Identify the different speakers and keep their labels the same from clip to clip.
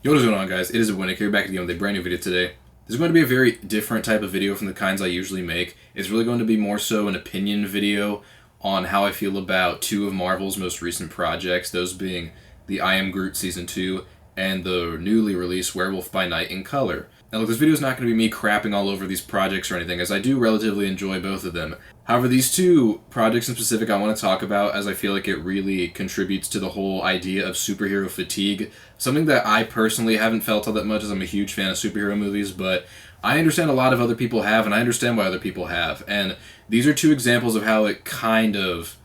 Speaker 1: Yo, what is going on, guys? It is Winnick here, back again with a brand new video today. This is going to be a very different type of video from the kinds I usually make. It's really going to be more so an opinion video on how I feel about two of Marvel's most recent projects, those being the I Am Groot Season 2 and the newly released Werewolf by Night in color. Now look, this video is not going to be me crapping all over these projects or anything, as I do relatively enjoy both of them. However, these two projects in specific I want to talk about, as I feel like it really contributes to the whole idea of superhero fatigue, something that I personally haven't felt all that much, as I'm a huge fan of superhero movies, but I understand a lot of other people have, and I understand why other people have, and these are two examples of how it kind of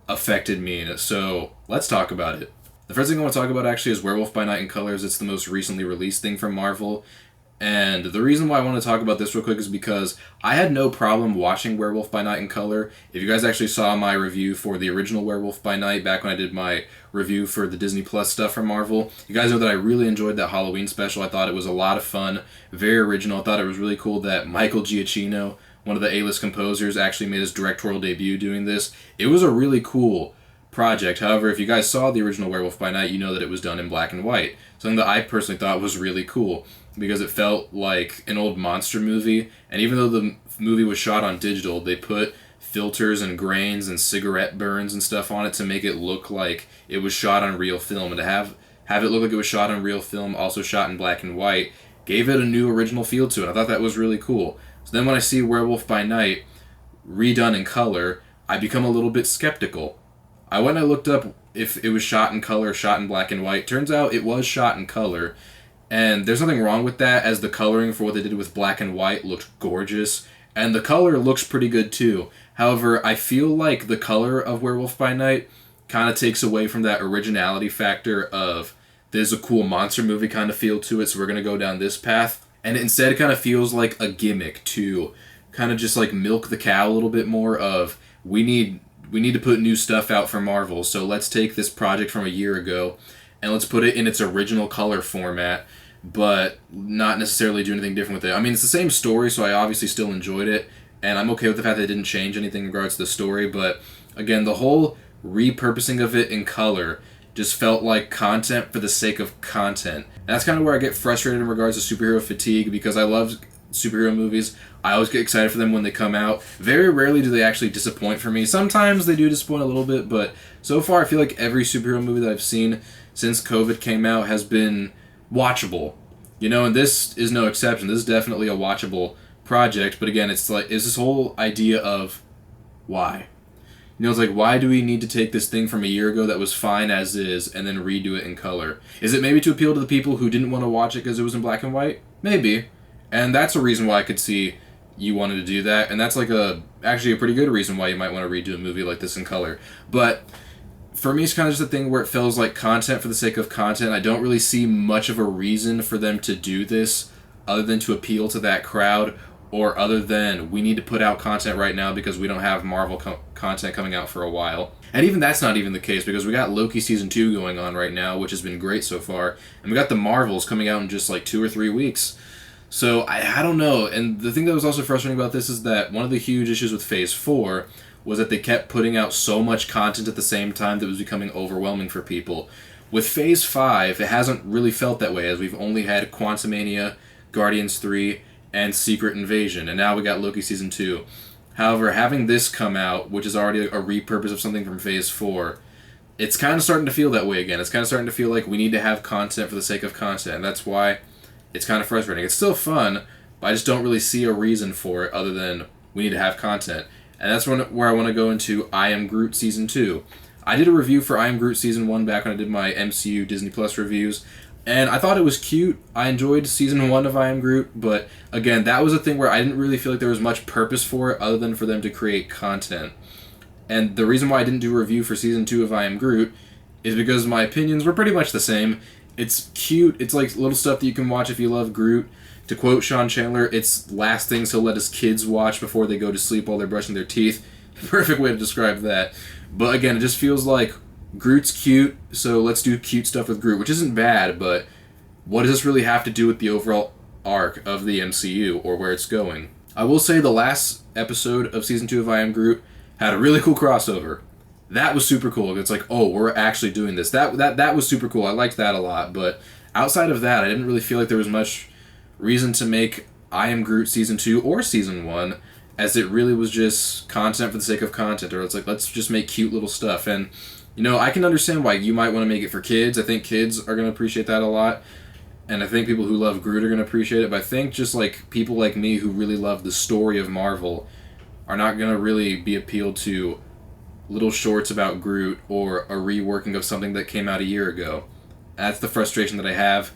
Speaker 1: affected me, so let's talk about it. The first thing I want to talk about actually is Werewolf by Night in colors. It's the most recently released thing from Marvel. And the reason why I want to talk about this real quick is because I had no problem watching Werewolf by Night in color. If you guys actually saw my review for the original Werewolf by Night back when I did my review for the Disney Plus stuff from Marvel, you guys know that I really enjoyed that Halloween special. I thought it was a lot of fun, very original. I thought it was really cool that Michael Giacchino, one of the A-list composers, actually made his directorial debut doing this. It was a really cool project. However, if you guys saw the original Werewolf by Night, you know that it was done in black and white. Something that I personally thought was really cool, because it felt like an old monster movie, and even though the movie was shot on digital, they put filters and grains and cigarette burns and stuff on it to make it look like it was shot on real film, and to have it look like it was shot on real film, also shot in black and white, gave it a new original feel to it. I thought that was really cool. So then when I see Werewolf by Night redone in color, I become a little bit skeptical. I went and I looked up if it was shot in color, shot in black and white. Turns out it was shot in color. And there's nothing wrong with that, as the coloring for what they did with black and white looked gorgeous. And the color looks pretty good too. However, I feel like the color of Werewolf by Night kind of takes away from that originality factor of there's a cool monster movie kind of feel to it, so we're going to go down this path. And it instead kind of feels like a gimmick to kind of just like milk the cow a little bit more of we need to put new stuff out for Marvel, so let's take this project from a year ago and let's put it in its original color format, but not necessarily do anything different with it. I mean, it's the same story, so I obviously still enjoyed it, and I'm okay with the fact that it didn't change anything in regards to the story, but again, the whole repurposing of it in color just felt like content for the sake of content. And that's kind of where I get frustrated in regards to superhero fatigue, because I love superhero movies. I always get excited for them when they come out. Very rarely do they actually disappoint for me. Sometimes they do disappoint a little bit, but so far I feel like every superhero movie that I've seen since COVID came out has been watchable. You know, and this is no exception. This is definitely a watchable project, but again, it's this whole idea of why. You know, it's like, why do we need to take this thing from a year ago that was fine as is and then redo it in color? Is it maybe to appeal to the people who didn't want to watch it because it was in black and white? Maybe. And that's a reason why I could see you wanted to do that, and that's like actually a pretty good reason why you might want to redo a movie like this in color. But for me, it's kind of just a thing where it feels like content for the sake of content. I don't really see much of a reason for them to do this other than to appeal to that crowd, or other than we need to put out content right now because we don't have Marvel content coming out for a while. And even that's not even the case, because we got Loki Season 2 going on right now, which has been great so far, and we got the Marvels coming out in just like 2 or 3 weeks. So I don't know, and the thing that was also frustrating about this is that one of the huge issues with Phase 4 was that they kept putting out so much content at the same time that it was becoming overwhelming for people. With Phase 5, it hasn't really felt that way, as we've only had Quantumania, Guardians 3, and Secret Invasion, and now we got Loki Season 2. However, having this come out, which is already a repurpose of something from Phase 4, it's kind of starting to feel that way again. It's kind of starting to feel like we need to have content for the sake of content, and that's why it's kind of frustrating. It's still fun, but I just don't really see a reason for it other than we need to have content. And that's where I want to go into I Am Groot Season 2. I did a review for I Am Groot Season 1 back when I did my MCU Disney Plus reviews, and I thought it was cute. I enjoyed Season 1 of I Am Groot, but again, that was a thing where I didn't really feel like there was much purpose for it other than for them to create content. And the reason why I didn't do a review for Season 2 of I Am Groot is because my opinions were pretty much the same. It's cute. It's like little stuff that you can watch if you love Groot. To quote Sean Chandler, it's last things he'll let his kids watch before they go to sleep while they're brushing their teeth. Perfect way to describe that. But again, it just feels like Groot's cute, so let's do cute stuff with Groot, which isn't bad, but what does this really have to do with the overall arc of the MCU or where it's going? I will say the last episode of Season 2 of I Am Groot had a really cool crossover. That was super cool. It's like, oh, we're actually doing this. That was super cool. I liked that a lot, but outside of that, I didn't really feel like there was much reason to make I Am Groot Season 2 or Season 1, as it really was just content for the sake of content, or it's like, let's just make cute little stuff. And, you know, I can understand why you might want to make it for kids. I think kids are going to appreciate that a lot, and I think people who love Groot are going to appreciate it, but I think just, like, people like me who really love the story of Marvel are not going to really be appealed to little shorts about Groot or a reworking of something that came out a year ago. That's the frustration that I have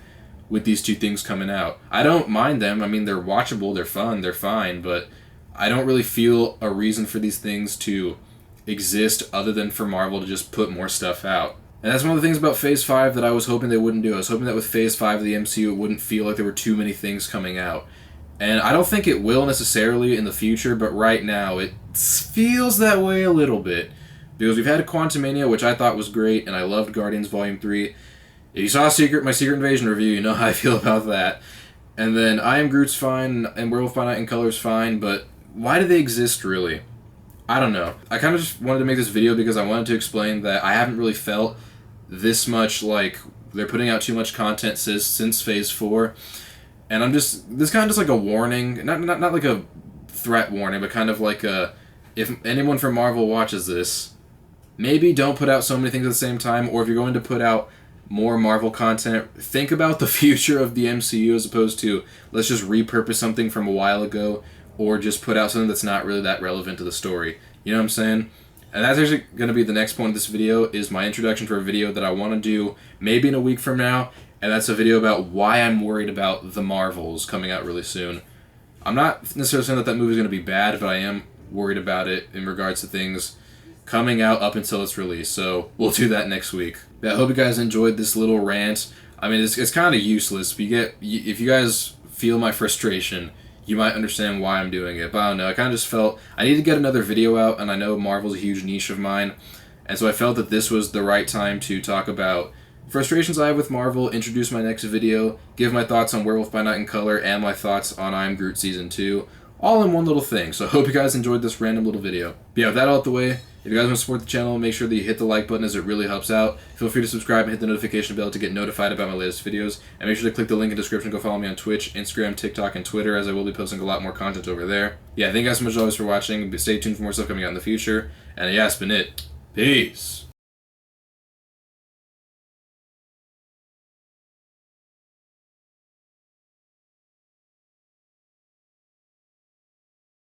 Speaker 1: with these two things coming out. I don't mind them. I mean, they're watchable, they're fun, they're fine, but I don't really feel a reason for these things to exist other than for Marvel to just put more stuff out. And that's one of the things about Phase 5 that I was hoping they wouldn't do. I was hoping that with Phase 5 of the MCU, it wouldn't feel like there were too many things coming out. And I don't think it will necessarily in the future, but right now it feels that way a little bit. Because we've had Quantumania, which I thought was great, and I loved Guardians Volume 3. If you saw my Secret Invasion review, you know how I feel about that. And then I Am Groot's fine, and Werewolf by Night in Color's fine, but why do they exist, really? I don't know. I kind of just wanted to make this video because I wanted to explain that I haven't really felt this much like they're putting out too much content since Phase 4. And this is kind of just like a warning, not like a threat warning, but kind of like a, if anyone from Marvel watches this, maybe don't put out so many things at the same time, or if you're going to put out more Marvel content, think about the future of the MCU as opposed to, let's just repurpose something from a while ago, or just put out something that's not really that relevant to the story. You know what I'm saying? And that's actually going to be the next point of this video, is my introduction for a video that I want to do maybe in a week from now, and that's a video about why I'm worried about The Marvels coming out really soon. I'm not necessarily saying that movie is going to be bad, but I am worried about it in regards to things coming out up until its release, so we'll do that next week. But I hope you guys enjoyed this little rant. I mean, it's kind of useless, but if you guys feel my frustration, you might understand why I'm doing it. But I don't know, I kind of just felt I need to get another video out, and I know Marvel's a huge niche of mine, and so I felt that this was the right time to talk about frustrations I have with Marvel, introduce my next video, give my thoughts on Werewolf by Night in Color, and my thoughts on I Am Groot Season 2, all in one little thing. So I hope you guys enjoyed this random little video. But yeah, with that out the way, if you guys want to support the channel, make sure that you hit the like button, as it really helps out. Feel free to subscribe and hit the notification bell to get notified about my latest videos. And make sure to click the link in the description. Go follow me on Twitch, Instagram, TikTok, and Twitter, as I will be posting a lot more content over there. Yeah, thank you guys so much always for watching. Stay tuned for more stuff coming out in the future. And yeah, that's been it. Peace.